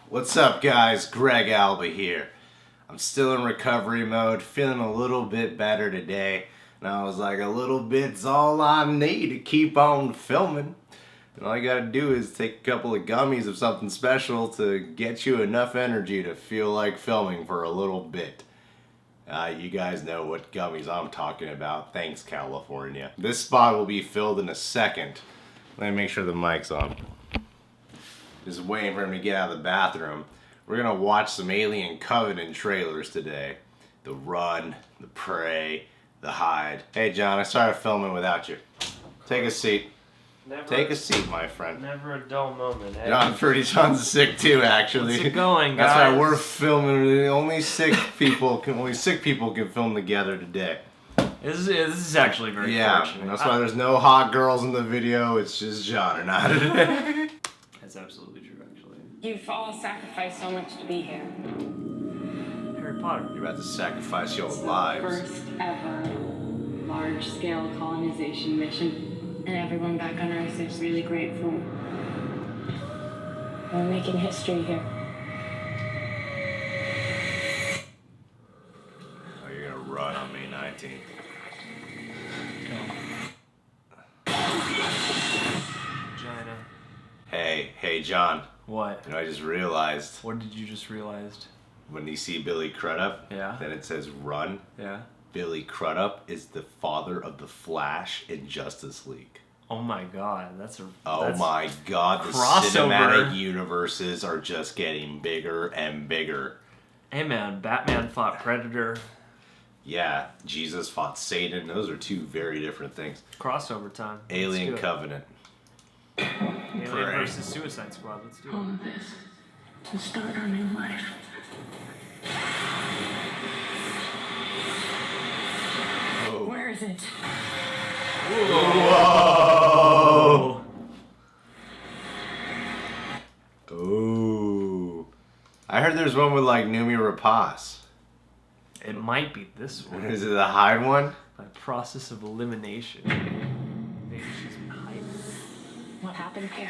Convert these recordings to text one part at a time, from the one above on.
What's up, guys? Greg Alba here. I'm still in recovery mode, feeling a little bit better today. And I was like, a little bit's all I need to keep on filming. And all you gotta do is take a couple of gummies of something special to get you enough energy to feel like filming for a little bit. You guys know what gummies I'm talking about. Thanks, California. This spot will be filled in a second. Let me make sure the mic's on. Just waiting for him to get out of the bathroom. We're gonna watch some Alien Covenant trailers today. The Run, the Prey, the Hide. Hey John, I started filming without you. Take a seat. Take a seat, my friend. Never a dull moment. Eh? John's sick too, actually. How's it going, guys? That's why we're filming. Only sick people can film together today. This is actually very fortunate. That's why there's no hot girls in the video. It's just John and I today. That's absolutely true, actually. You've all sacrificed so much to be here. Harry Potter. You're about to sacrifice your lives. First ever large-scale colonization mission. And everyone back on Earth is really grateful. We're making history here. Oh, you're gonna run on May 19th. Vagina. Hey, John. What? You know, I just realized What did you just realize? when you see Billy Crudup, Yeah. then it says run. Yeah. Billy Crudup is the father of the Flash in Justice League. Oh my God, that's My God, the crossover. cinematic universes are just getting bigger and bigger. Hey man, Batman fought Predator. Yeah, Jesus fought Satan. Those are two very different things. Crossover time. Alien Let's do it. Covenant. Alien Prey. versus Suicide Squad. Let's do All it. of this to start our new life. Oh. Where is it? Whoa! Ooh. I heard there's one with like Noomi Rapace. It might be this one. Is it the Hyde one? By process of elimination. Maybe she's hiding. What happened here?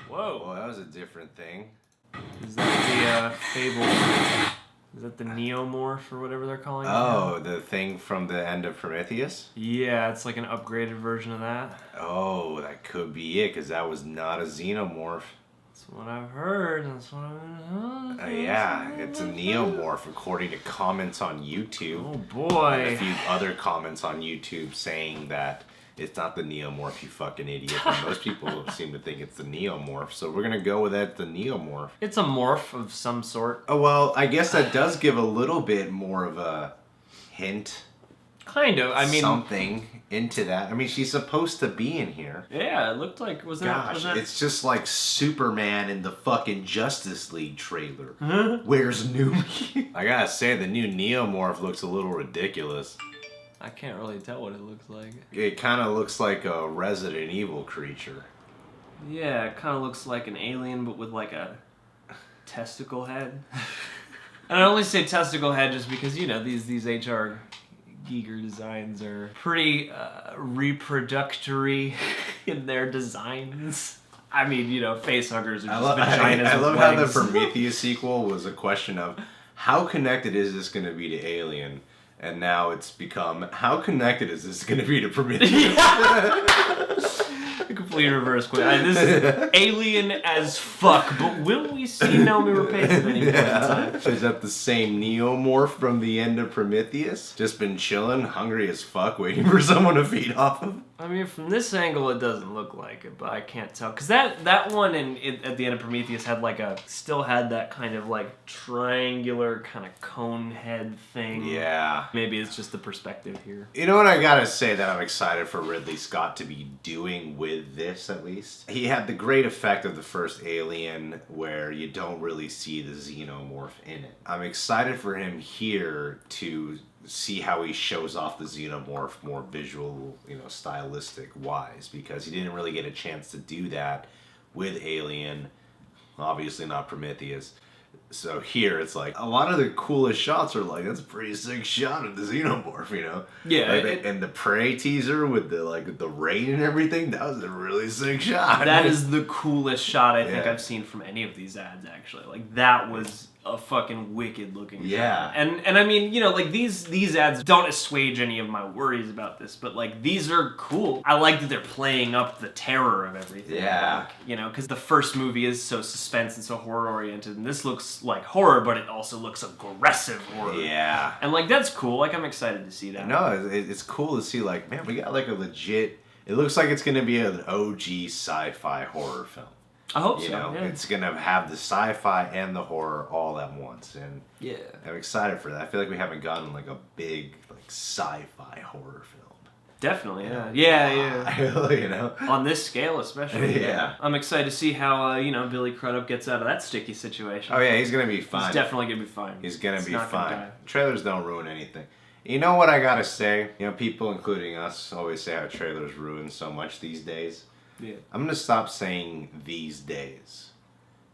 Whoa. Oh, that was a different thing. Is that the Fable? Is that the Neomorph or whatever they're calling it? Oh, the thing from the end of Prometheus? Yeah, it's like an upgraded version of that. Oh, that could be it, because that was not a xenomorph. That's what I've heard. That's what I've heard. Yeah, it's a neomorph according to comments on YouTube. Oh And boy. a few other comments on YouTube saying that it's not the neomorph, you fucking idiot. But most people seem to think it's the neomorph, so we're gonna go with that, the neomorph. It's a morph of some sort. Oh, well, I guess that does give a little bit more of a hint. Kind of. I mean, something into that. I mean, she's supposed to be in here. yeah, it looked like was Gosh, that it's just like Superman in the fucking Justice League trailer. Huh? Where's Noomi? I gotta say, the new Neomorph looks a little ridiculous. I can't really tell what it looks like. It kind of looks like a Resident Evil creature. Yeah, it kind of looks like an alien, but with like a testicle head. And I only say testicle head just because, you know, these HR Giger designs are pretty reproductory in their designs. I mean, you know, face huggers are just vaginas I with love how the legs. Prometheus sequel was a question of how connected is this going to be to Alien? And now it's become, how connected is this going to be to Prometheus? The complete reverse question. This is alien as fuck, but will we see Noomi Rapace at any point in time? Is that the same Neomorph from the end of Prometheus? Just been chilling, hungry as fuck, waiting for someone to feed off of? I mean, from this angle, it doesn't look like it, but I can't tell. Because that one at the end of Prometheus had like still had that kind of like triangular kind of cone head thing. Yeah. Maybe it's just the perspective here. You know what I gotta say that I'm excited for Ridley Scott to be doing with this, at least? He had the great effect of the first Alien where you don't really see the xenomorph in it. I'm excited for him here to see how he shows off the xenomorph more visual, you know, stylistic wise, because he didn't really get a chance to do that with Alien, obviously not Prometheus. So here it's like a lot of the coolest shots are like, that's a pretty sick shot of the xenomorph, you know? Yeah, Like and the Prey teaser with the rain and everything, that was a really sick shot. That is the coolest shot I think Yeah. I've seen from any of these ads, actually. Like, that was a fucking wicked looking Yeah. shot. And I mean, you know, like, these ads don't assuage any of my worries about this, but, like, these are cool. I like that they're playing up the terror of everything. Yeah. Like, you know, because the first movie is so suspense and so horror-oriented, and this looks like horror, but it also looks aggressive horror. Yeah. And, like, that's cool. Like, I'm excited to see that. No, it's cool to see, like, man, we got like a legit, it looks like it's going to be an OG sci-fi horror film. I hope You so, know, yeah. it's going to have the sci-fi and the horror all at once. And Yeah. I'm excited for that. I feel like we haven't gotten like a big like sci-fi horror film. Definitely, yeah. Yeah. You know? On this scale, especially. Yeah. I'm excited to see how, you know, Billy Crudup gets out of that sticky situation. Oh yeah, he's going to be fine. He's definitely going to be fine. He's going to be not gonna fine. die. Trailers don't ruin anything. You know what I got to say? You know, people, including us, always say how trailers ruin so much these days. Yeah. I'm going to stop saying these days.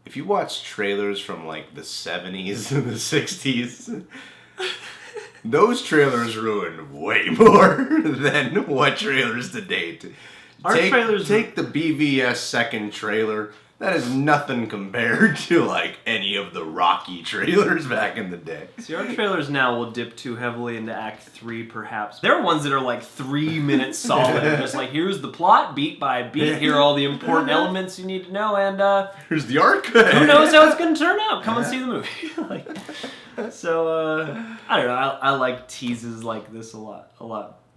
If you watch trailers from like the 70s and the 60s, those trailers ruin way more than what trailers today. Take the BVS second trailer. That is nothing compared to like any of the Rocky trailers back in the day. See, our trailers now will dip too heavily into Act 3, perhaps. There are ones that are like 3 minutes solid. Just like, here's the plot, beat by beat. Here are all the important elements you need to know, and Here's the arc. who knows how it's going to turn out? Come and see the movie. Like, so, I don't know. I like teases like this a lot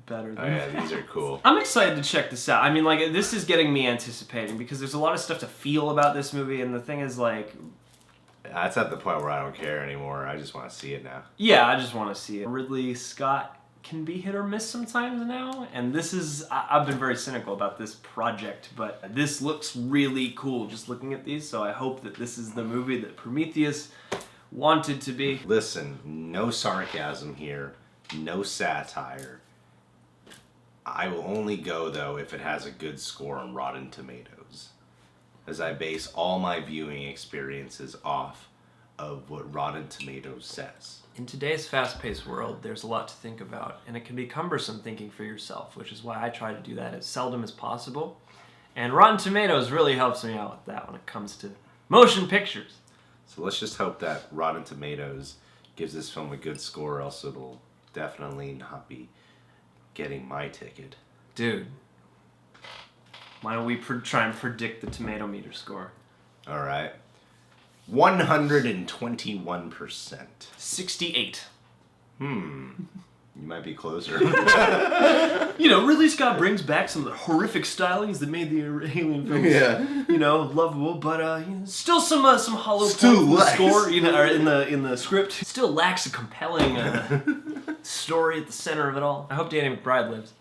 better. Oh yeah, these are cool. I'm excited to check this out. I mean, like, this is getting me anticipating because there's a lot of stuff to feel about this movie, and the thing is, like... That's at the point where I don't care anymore. I just want to see it now. Yeah, I just want to see it. Ridley Scott can be hit or miss sometimes now, and this is... I've been very cynical about this project, but this looks really cool just looking at these, so I hope that this is the movie that Prometheus wanted to be. Listen, no sarcasm here, no satire. I will only go, though, if it has a good score on Rotten Tomatoes, as I base all my viewing experiences off of what Rotten Tomatoes says. In today's fast-paced world, there's a lot to think about, and it can be cumbersome thinking for yourself, which is why I try to do that as seldom as possible. And Rotten Tomatoes really helps me out with that when it comes to motion pictures. So let's just hope that Rotten Tomatoes gives this film a good score, else it'll definitely not be getting my ticket. Dude, why don't we try and predict the tomato meter score? All right. 121%. 68. You might be closer. You know, Ridley Scott brings back some of the horrific stylings that made the Alien films, Yeah. you know, lovable, but you know, still some hollow Still points in the lacks. score, you know, or in the script. Still lacks a compelling story at the center of it all. I hope Danny McBride lives.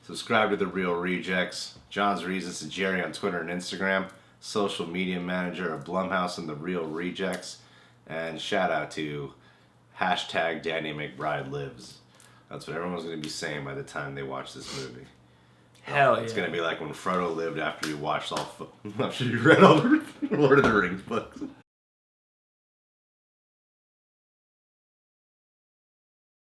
Subscribe to The Real Rejects. John's Reasons to Jerry on Twitter and Instagram. Social media manager of Blumhouse and The Real Rejects. And shout out to hashtag Danny McBride Lives. That's what everyone's going to be saying by the time they watch this movie. Hell yeah. It's going to be like when Frodo lived after he watched after he read all the Lord of the Rings books.